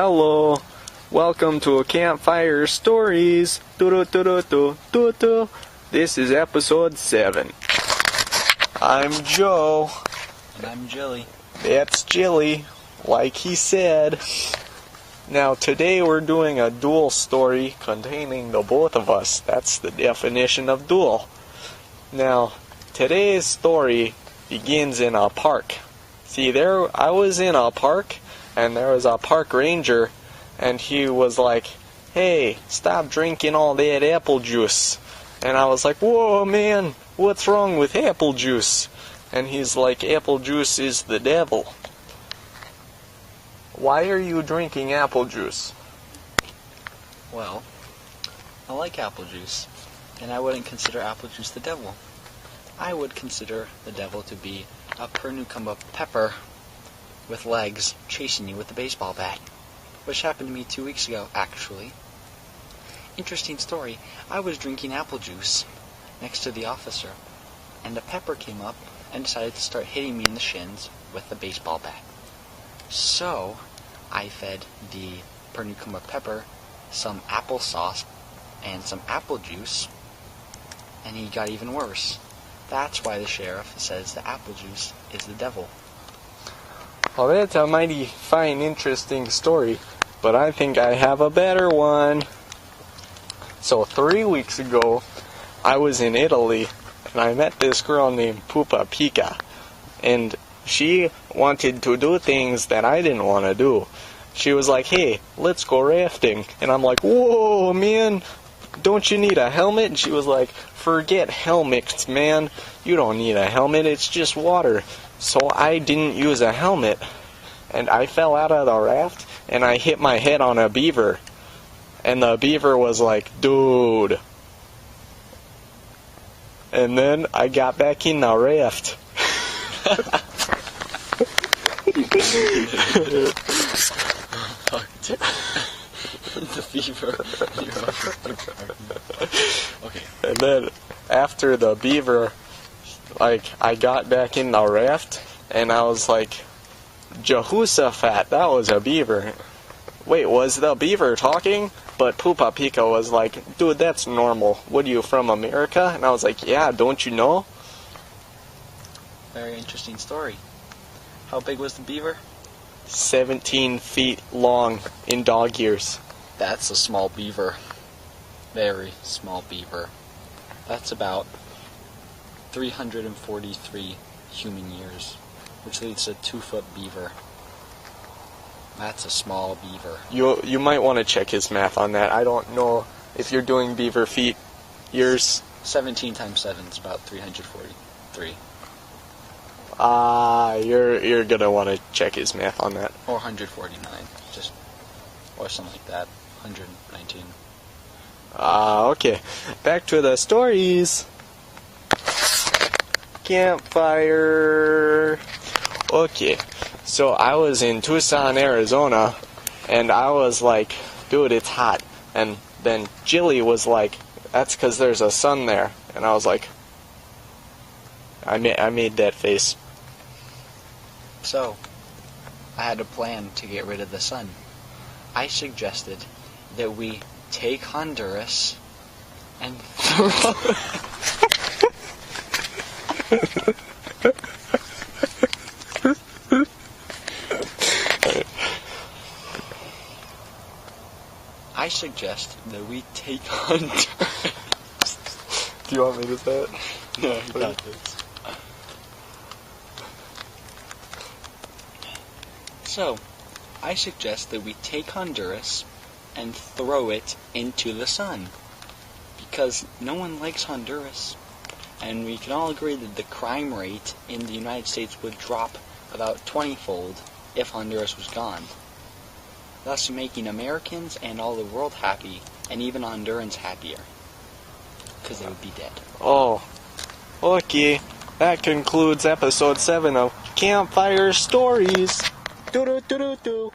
Hello, welcome to Campfire Stories. This is episode 7. I'm Joe. And I'm Jillie. That's Jillie, like he said. Now today we're doing a duel story containing the both of us. That's the definition of duel. Now, today's story begins in a park. See, I was in a park, and there was a park ranger, and he was like, "Hey, stop drinking all that apple juice." And I was like, "Whoa, man, what's wrong with apple juice?" And he's like, "Apple juice is the devil." Why are you drinking apple juice? Well, I like apple juice, and I wouldn't consider apple juice the devil. I would consider the devil to be a Pernukamba pepper with legs chasing you with a baseball bat, which happened to me 2 weeks ago, actually. Interesting story. I was drinking apple juice next to the officer, and a pepper came up and decided to start hitting me in the shins with a baseball bat. So, I fed the Pernukamba pepper some applesauce and some apple juice, and he got even worse. That's why the sheriff says that apple juice is the devil. Well, that's a mighty fine, interesting story, but I think I have a better one. So 3 weeks ago, I was in Italy, and I met this girl named Pupa Pica, and she wanted to do things that I didn't want to do. She was like, "Hey, let's go rafting." And I'm like, "Whoa, man, don't you need a helmet?" And she was like, "Forget helmets, man. You don't need a helmet, it's just water." So I didn't use a helmet, and I fell out of the raft, and I hit my head on a beaver. And the beaver was like, "Dude." And then I got back in the raft. The beaver. Okay. And then after the beaver, I got back in the raft, and I was like, "Jehoshaphat, that was a beaver." Wait, was the beaver talking? But Pupa Pica was like, "Dude, that's normal. What are you, from America?" And I was like, "Yeah, don't you know?" Very interesting story. How big was the beaver? 17 feet long in dog years. That's a small beaver. Very small beaver. That's about 343 human years, which leads to a 2-foot beaver. That's a small beaver. You might want to check his math on that. I don't know if you're doing beaver feet years. 17 times 7 is about 343. You're gonna want to check his math on that. Or 149, or something like that. 119. Okay. Back to the stories. Campfire. Okay. So I was in Tucson, Arizona, and I was like, "Dude, it's hot." And then Jillie was like, "That's because there's a sun there." And I was like, I made that face. So, I had a plan to get rid of the sun. I suggested that we take Honduras and I suggest that we take Honduras. Do you want me to say it? No, you got this. So, I suggest that we take Honduras and throw it into the sun, because no one likes Honduras, and we can all agree that the crime rate in the United States would drop about 20-fold if Honduras was gone, thus making Americans and all the world happy, and even Hondurans happier, because they would be dead. Oh, okay. That concludes episode 7 of Campfire Stories. Do do do do do.